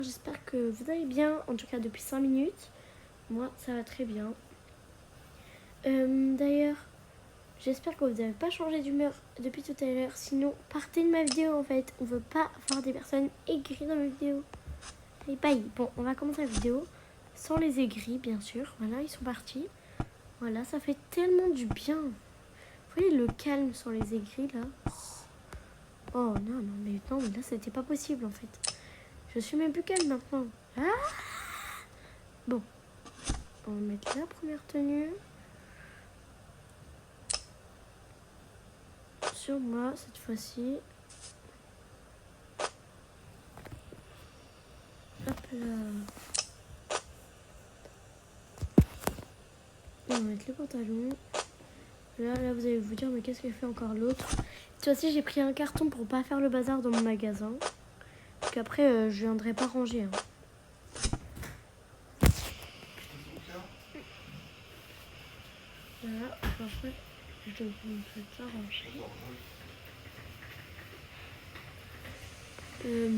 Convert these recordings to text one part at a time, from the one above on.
J'espère que vous allez bien, en tout cas depuis 5 minutes. Moi, ça va très bien. D'ailleurs, j'espère que vous n'avez pas changé d'humeur depuis tout à l'heure. Sinon, partez de ma vidéo en fait. On veut pas voir des personnes aigries dans ma vidéo. Allez, bye. Bon, on va commencer la vidéo sans les aigris, bien sûr. Voilà, ils sont partis. Voilà, ça fait tellement du bien. Vous voyez le calme sans les aigris là. Oh non, mais là, c'était pas possible en fait. Je suis même plus calme maintenant. Ah bon, on va mettre la première tenue sur moi cette fois-ci. Hop là. On va mettre le pantalon. Là, vous allez vous dire, mais qu'est-ce qu'elle fait encore l'autre? Cette fois-ci, j'ai pris un carton pour pas faire le bazar dans mon magasin. Parce qu'après, je viendrai pas ranger. Hein. Voilà, après, je vais me faire ranger.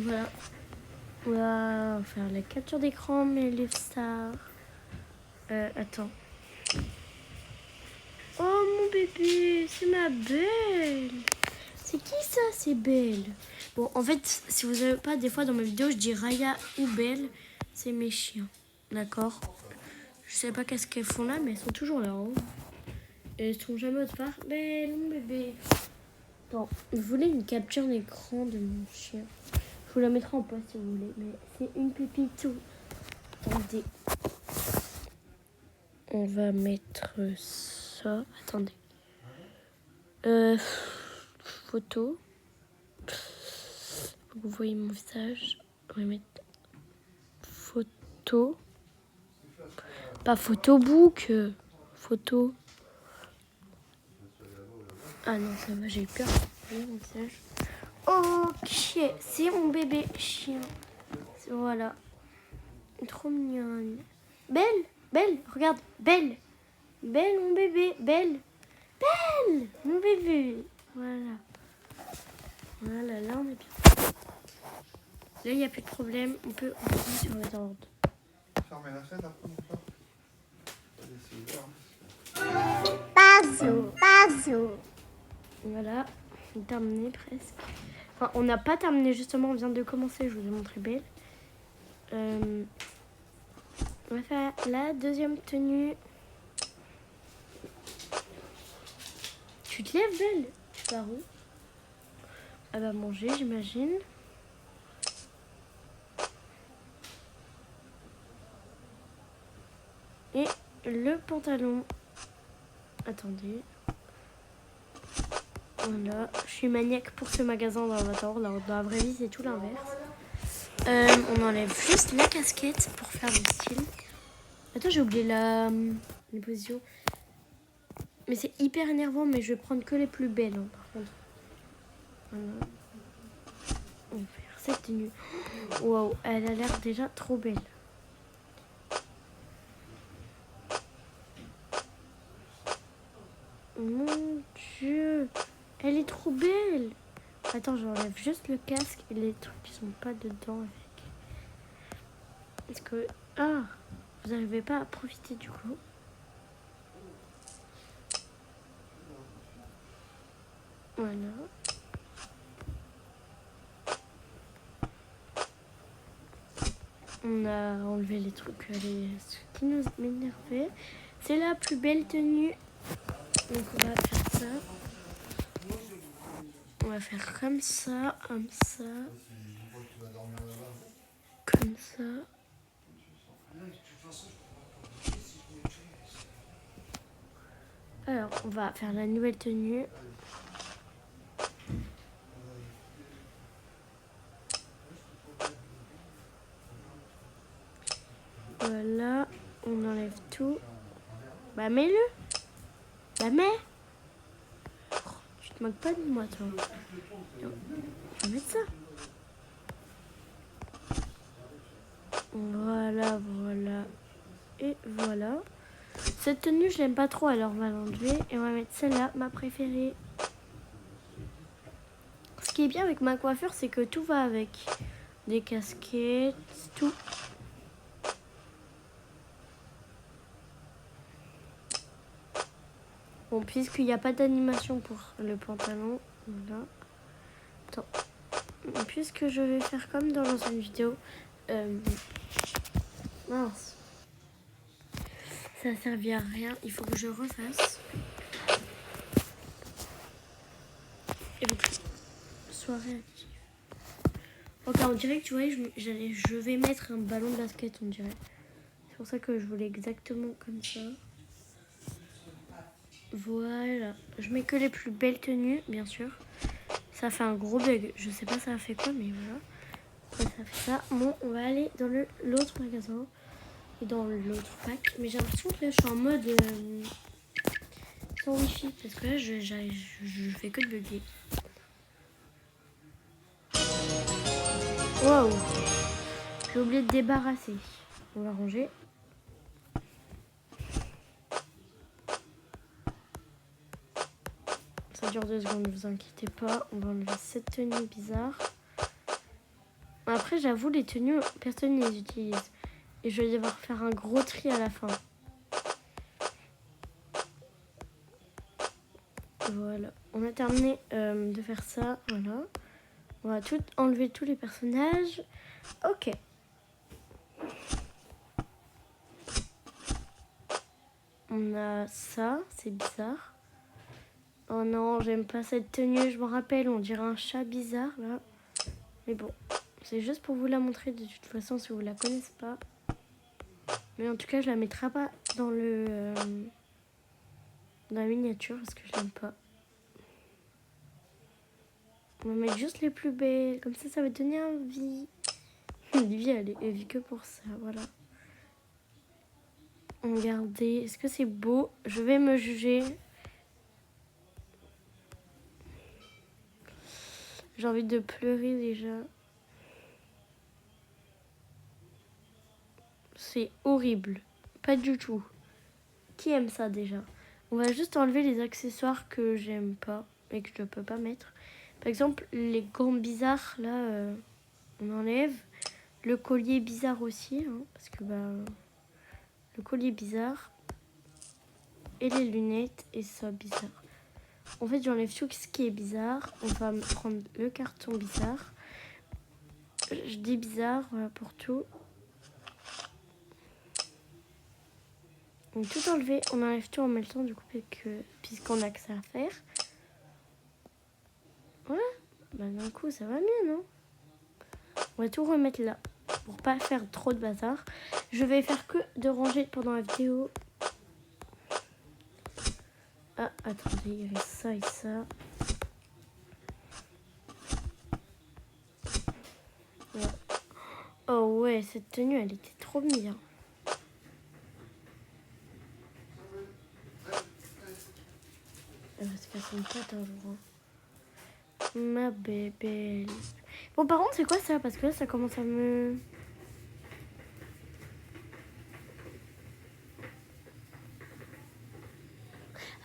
Voilà. On va faire la capture d'écran, mais les stars. Attends. Oh mon bébé, c'est ma belle. C'est qui ça? C'est Belle. Bon, en fait, si vous savez pas, des fois dans mes vidéos, je dis Raya ou Belle. C'est mes chiens. D'accord? Je sais pas qu'est-ce qu'elles font là, mais elles sont toujours là. Hein. Et elles sont jamais autre part. Belle, mon bébé. Attends, vous voulez une capture d'écran de mon chien? Je vous la mettrai en poste si vous voulez. Mais c'est une pépite tout. Attendez. On va mettre ça. Attendez. Photo. Vous voyez mon visage. On va mettre photo. Pas photobook. Photo. Ah non, ça va, j'ai eu peur. Vous voyez mon visage. Ok, c'est mon bébé chien. Voilà. Trop mignonne. Belle, Belle, regarde. Belle. Belle, mon bébé. Belle. Belle, mon bébé. Voilà. Voilà, là on est bien. Là, il n'y a plus de problème. On peut entrer sur les ordres. Fermez la fenêtre après, mon frère. Voilà, terminé presque. Enfin, on n'a pas terminé justement, on vient de commencer, je vous ai montré Belle. On va faire la deuxième tenue. Tu te lèves, Belle? Tu pars où? Elle va manger, j'imagine. Et le pantalon. Attendez. Voilà, je suis maniaque pour ce magasin dans Avatar. Dans la vraie vie, c'est tout l'inverse. On enlève juste la casquette pour faire le style. Attends, j'ai oublié les positions. Mais c'est hyper énervant, mais je vais prendre que les plus belles, hein, par contre. Voilà. On va faire cette tenue. Waouh, elle a l'air déjà trop belle. Mon Dieu, elle est trop belle. Attends, j'enlève juste le casque et les trucs qui sont pas dedans avec. Est-ce que... Ah, vous n'arrivez pas à profiter du coup? Voilà. On a enlevé les trucs ce qui nous m'énervait. C'est la plus belle tenue. Donc on va faire ça. On va faire comme ça, comme ça. Comme ça. Alors, on va faire la nouvelle tenue. Voilà, on enlève tout. Bah mets-le. Bah mets. Oh, tu te moques pas de moi, toi. Je vais mettre ça. Voilà, voilà. Et voilà. Cette tenue, je l'aime pas trop, alors on va l'enlever. Et on va mettre celle-là, ma préférée. Ce qui est bien avec ma coiffure, c'est que tout va avec. des casquettes, tout. Bon, puisqu'il n'y a pas d'animation pour le pantalon, voilà. Attends. Puisque je vais faire comme dans l'ancienne vidéo, mince. Ça a servi à rien, il faut que je refasse. Et donc, sois réactif. Ok, on dirait que tu vois, je vais mettre un ballon de basket, on dirait. C'est pour ça que je voulais exactement comme ça. Voilà. Je mets que les plus belles tenues, bien sûr. Ça fait un gros bug. Je sais pas ça a fait quoi, mais voilà. Ouais, ça fait ça. Bon, on va aller dans l'autre magasin. Et dans l'autre pack. Mais j'ai l'impression que là, je suis en mode sans wifi. Parce que là, je fais que de bugger. Waouh. J'ai oublié de débarrasser. On va ranger. Ça dure 2 secondes, ne vous inquiétez pas. On va enlever cette tenue bizarre. Après, j'avoue, les tenues, personne ne les utilise. Et je vais devoir faire un gros tri à la fin. Voilà. On a terminé de faire ça. Voilà. On va tout enlever tous les personnages. Ok. On a ça. C'est bizarre. Oh non, j'aime pas cette tenue. Je me rappelle, on dirait un chat bizarre, là. Mais bon, c'est juste pour vous la montrer de toute façon si vous la connaissez pas. Mais en tout cas, je la mettrai pas dans dans la miniature parce que je l'aime pas. On va mettre juste les plus belles. Comme ça va donner envie. Olivia, elle vit que pour ça. Voilà. Regardez. Est-ce que c'est beau? Je vais me juger. J'ai envie de pleurer déjà. C'est horrible. Pas du tout. Qui aime ça déjà? On va juste enlever les accessoires que j'aime pas et que je ne peux pas mettre. Par exemple, les gants bizarres, là, on enlève. Le collier bizarre aussi, hein, parce que le collier bizarre. Et les lunettes et ça bizarre. En fait, j'enlève tout ce qui est bizarre. On va prendre le carton bizarre. Je dis bizarre, voilà, pour tout. Donc tout enlever, on enlève tout en même temps du coup puisqu'on a que ça à faire. Voilà, d'un coup ça va mieux, non? On va tout remettre là pour pas faire trop de bazar. Je vais faire que de ranger pendant la vidéo. Ah, attendez, il y avait ça et ça. Ouais. Oh ouais, cette tenue elle était trop bien. Elle va se casser une patte un jour. Ma bébé. Bon, par contre, c'est quoi ça? Parce que là, ça commence à me...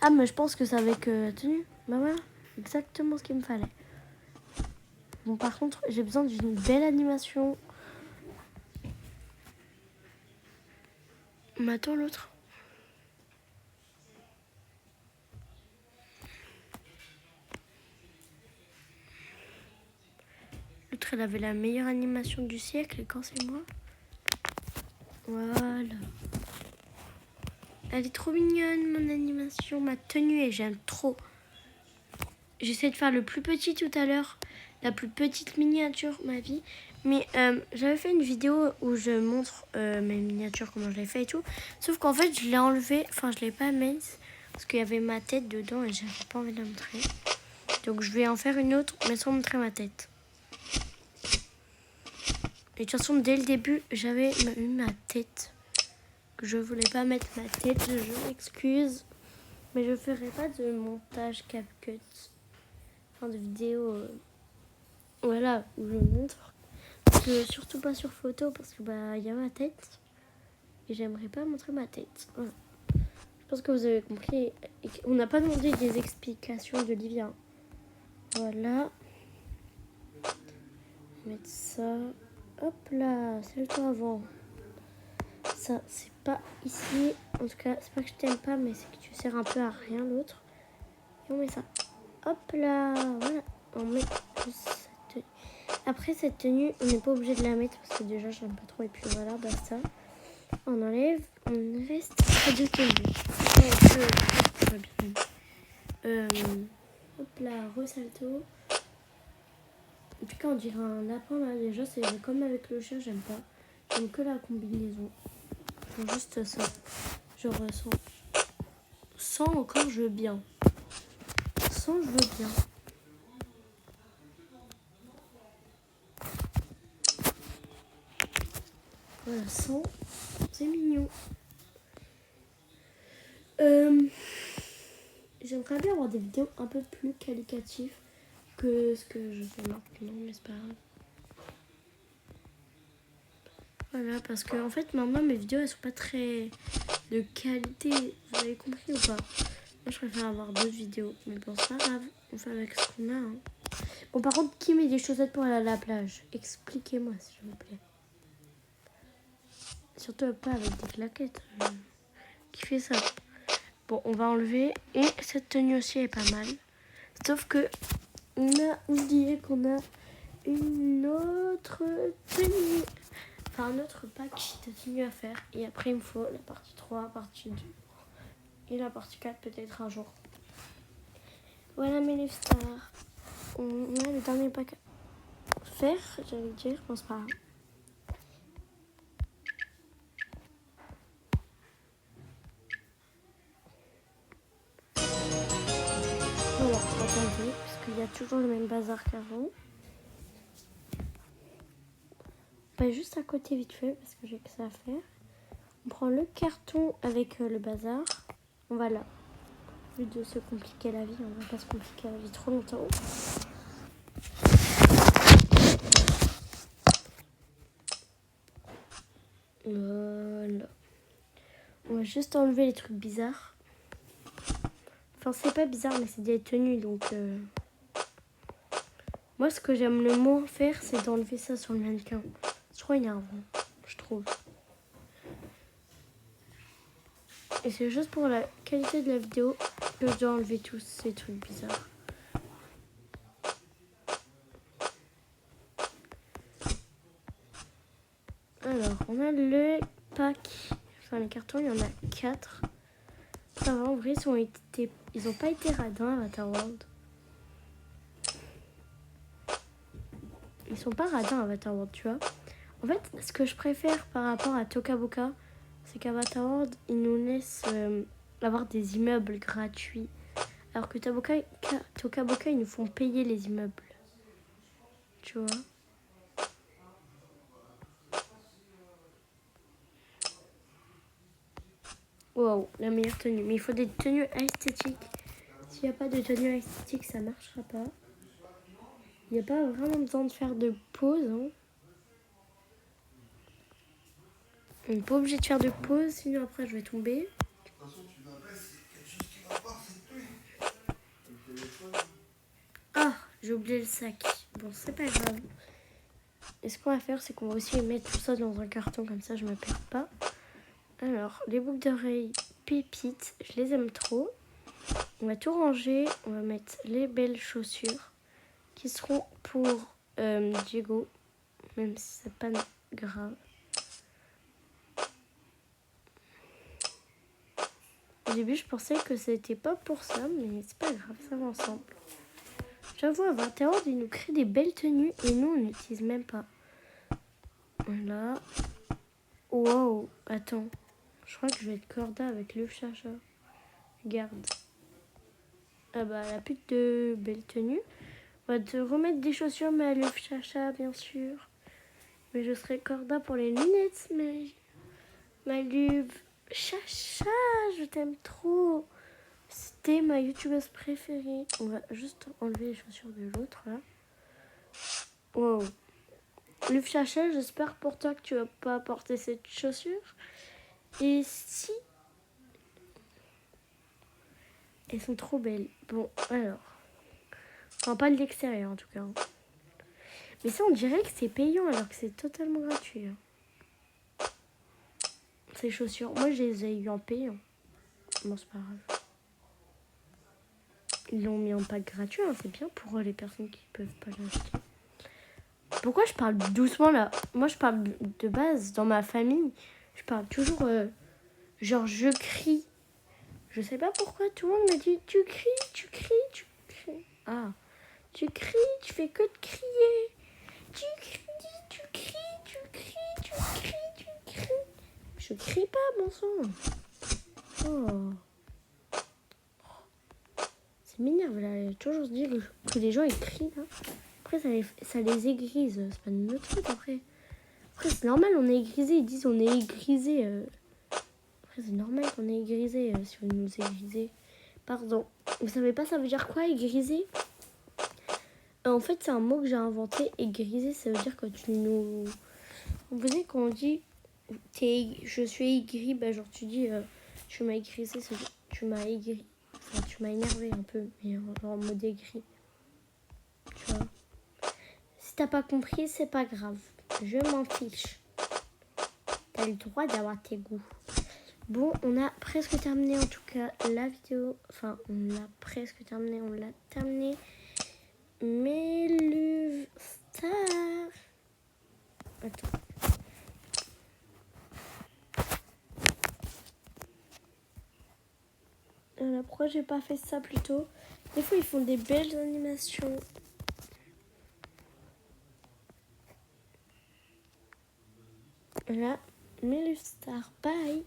Ah, mais je pense que c'est avec la tenue. Bah voilà, exactement ce qu'il me fallait. Bon, par contre, j'ai besoin d'une belle animation. Mais attends, l'autre. L'autre, elle avait la meilleure animation du siècle. Et quand c'est moi? Voilà. Elle est trop mignonne, mon animation. Ma tenue, et j'aime trop. J'essaie de faire le plus petit tout à l'heure. La plus petite miniature, ma vie. Mais j'avais fait une vidéo où je montre mes miniatures, comment je les fais et tout. Sauf qu'en fait, je l'ai enlevé. Enfin, je l'ai pas mise. Parce qu'il y avait ma tête dedans et j'avais pas envie de la montrer. Donc, je vais en faire une autre, mais sans montrer ma tête. Et de toute façon, dès le début, j'avais eu ma tête. Je voulais pas mettre ma tête, je m'excuse. Mais je ferai pas de montage CapCut. Enfin, de vidéo. Voilà, où je montre. Surtout pas sur photo, parce que y a ma tête. Et j'aimerais pas montrer ma tête. Voilà. Je pense que vous avez compris. On n'a pas demandé des explications d'Olivia. Voilà. Mettre ça. Hop là, c'est le temps avant. Ça, c'est pas ici. En tout cas, c'est pas que je t'aime pas, mais c'est que tu sers un peu à rien l'autre. Et on met ça. Hop là, voilà. On met juste cette tenue. Après, cette tenue, on n'est pas obligé de la mettre parce que déjà, j'aime pas trop. Et puis voilà, basta. On enlève. On reste à deux tenues. Hop là, resalto. En tout cas, on dirait un lapin là. Déjà, c'est comme avec le chien, j'aime pas. J'aime que la combinaison. Genre juste ça. Genre sans encore, je veux bien. Sans, je veux bien. Voilà, sans, c'est mignon. J'aimerais bien avoir des vidéos un peu plus qualitatives que ce que je fais maintenant, mais c'est pas grave. Voilà, parce que en fait, maintenant, mes vidéos, elles sont pas très de qualité. Vous avez compris ou pas? Moi, je préfère avoir d'autres vidéos. Mais bon, c'est pas grave. On fait avec ce qu'on a. Hein. Bon, par contre, qui met des chaussettes pour aller à la plage? Expliquez-moi, s'il vous plaît. Surtout pas avec des claquettes. Qui fait ça? Bon, on va enlever. Et cette tenue aussi est pas mal. Sauf que on a oublié qu'on a une autre tenue. Enfin, un autre pack de tenues à faire. Et après, il me faut la partie 3, partie 2. Et la partie 4 peut-être un jour. Voilà mes Live Stars. On a le dernier pack à faire, j'allais dire. Je pense pas. Voilà, attendez, parce qu'il y a toujours le même bazar qu'avant. On va juste à côté vite fait, parce que j'ai que ça à faire. On prend le carton avec le bazar. On va là. Au lieu de se compliquer la vie, on va pas se compliquer la vie trop longtemps. Voilà. On va juste enlever les trucs bizarres. Enfin, c'est pas bizarre, mais c'est des tenues, donc... Moi, ce que j'aime le moins faire, c'est d'enlever ça sur le mannequin. C'est trop énervant, je trouve. Et c'est juste pour la qualité de la vidéo que je dois enlever tous ces trucs bizarres. Alors, on a le pack. Enfin, les cartons, il y en a 4. Ça va, en vrai, ils ont pas été radins à Waterworld. Ils sont pas radins à Waterworld, tu vois. En fait, ce que je préfère par rapport à Toca Boca, c'est qu'à Waterworld, ils nous laissent avoir des immeubles gratuits. Alors que Toca Boca, ils nous font payer les immeubles. Tu vois. Wow, la meilleure tenue. Mais il faut des tenues esthétiques. S'il n'y a pas de tenue esthétique, ça marchera pas. Il n'y a pas vraiment besoin de faire de pause. Hein. On n'est pas obligé de faire de pause, sinon après je vais tomber. De toute façon, tu vas pas, c'est quelque chose qui va pas, c'est tout. Le téléphone. Ah, j'ai oublié le sac. Bon, c'est pas grave. Et ce qu'on va faire, c'est qu'on va aussi mettre tout ça dans un carton, comme ça je me perds pas. Alors, les boucles d'oreilles pépites, je les aime trop. On va tout ranger, on va mettre les belles chaussures qui seront pour Diego, même si c'est pas grave. Au début, je pensais que c'était pas pour ça, mais c'est pas grave, ça va ensemble. J'avoue, à 21 ans, ils nous créent des belles tenues et nous, on n'utilise même pas. Voilà. Wow, attends. Je crois que je vais être corda avec le chacha. Regarde. Ah bah, elle a plus de belles tenues. On va te remettre des chaussures, mais à le chacha, bien sûr. Mais je serai corda pour les lunettes, mais... Maluve. Chacha, je t'aime trop. C'était ma youtubeuse préférée. On va juste enlever les chaussures de l'autre, là. Wow. Luv Chacha, j'espère pour toi que tu vas pas porter cette chaussure. Et si... Elles sont trop belles. Bon, alors... Enfin, pas de l'extérieur, en tout cas. Mais ça, on dirait que c'est payant alors que c'est totalement gratuit. Hein. Ces chaussures, moi je les ai eu en payant. Bon, c'est pas grave. Ils l'ont mis en pack gratuit, hein. C'est bien pour les personnes qui peuvent pas l'acheter. Pourquoi je parle doucement là? Moi je parle de base dans ma famille. Je parle toujours genre je crie. Je sais pas pourquoi tout le monde me dit tu cries, tu cries, tu cries. Ah, tu cries, tu fais que de crier. Tu cries, tu cries, tu cries, tu cries, tu cries. Je crie pas, bon sang. Oh. C'est m'énerve là. J'ai toujours dit que les gens ils crient là. Après ça les aigrise. C'est pas de notre faute après. Après c'est normal, on est aigrisé. Ils disent on est aigrisé. Après c'est normal qu'on est aigrisé si vous nous aigrisez. Pardon. Vous savez pas ça veut dire quoi aigriser? En fait c'est un mot que j'ai inventé. Aigriser ça veut dire quand tu nous... Vous savez quand on dit je suis aigri, bah genre tu dis tu m'as aigrisé, tu m'as aigri. Enfin, tu m'as énervé un peu, mais en mode aigri. Tu vois. Si t'as pas compris, c'est pas grave. Je m'en fiche. T'as le droit d'avoir tes goûts. Bon, on a presque terminé en tout cas la vidéo. Enfin, on l'a presque terminé, on l'a terminé. Mais le star. Attends. Pourquoi j'ai pas fait ça plus tôt? Des fois, ils font des belles animations. Voilà. Mais le star, bye.